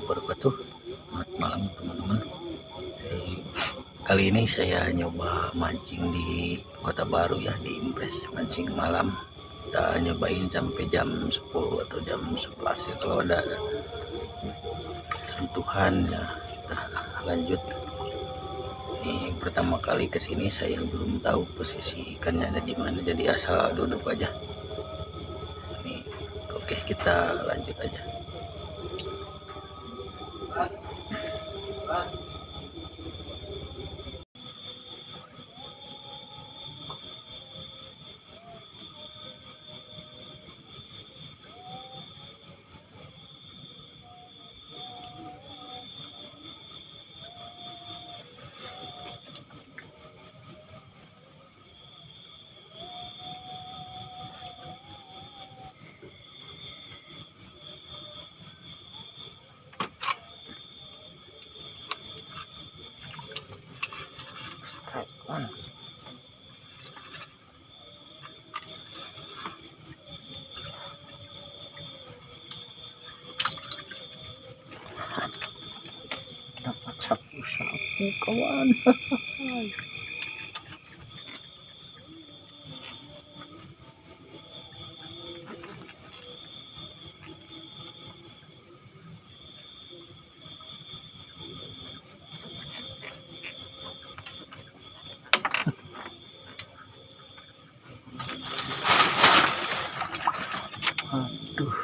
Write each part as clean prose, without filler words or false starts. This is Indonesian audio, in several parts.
wabarakatuh. Selamat malam teman-teman. Kali ini saya nyoba mancing di Kota Baru ya, di Impres, mancing malam. Kita nyobain sampai jam 10 atau jam 11 ya. Kalau ada sentuhan ya kita lanjut. Ini pertama kali kesini, saya belum tahu posisi ikannya ada di mana, jadi asal duduk aja. Ini oke, kita lanjut aja. Dapat sapu-sapu kawan. Aduh,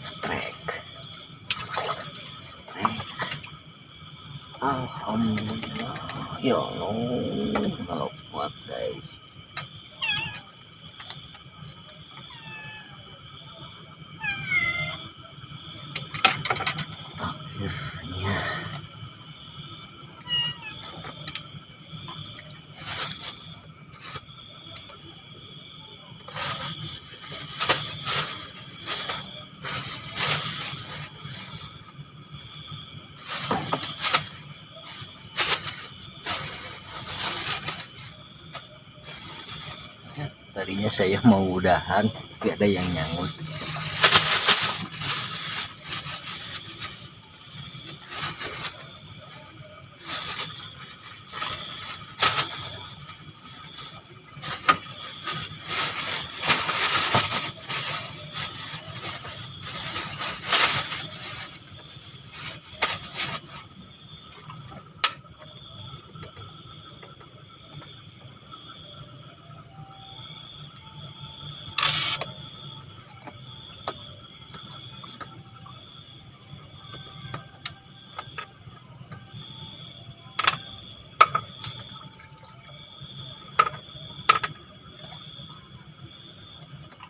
strike. Alhamdulillah, ya Allah, kalau kuat guys. Akhirnya tadinya saya mau udahan, tapi ada yang nyangkut.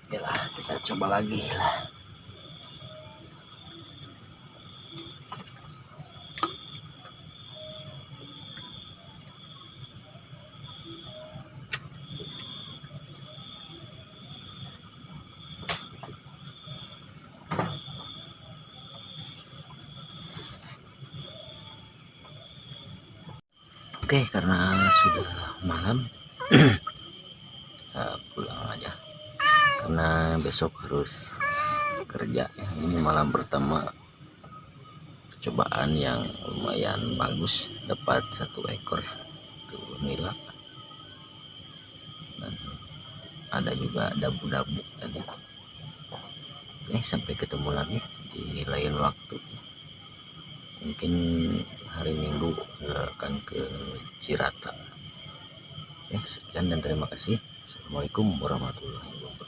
Oke lah, kita coba lagi lah. Oke, karena sudah malam pulang aja karena besok harus kerja ya. Ini malam pertama percobaan yang lumayan bagus, dapat 1 ekor tuh nila, dan ada juga dabu-dabu tadi. Oke, sampai ketemu lagi di lain waktu, mungkin hari Minggu akan ke Cirata. Sekian dan terima kasih. Assalamualaikum warahmatullahi wabarakatuh.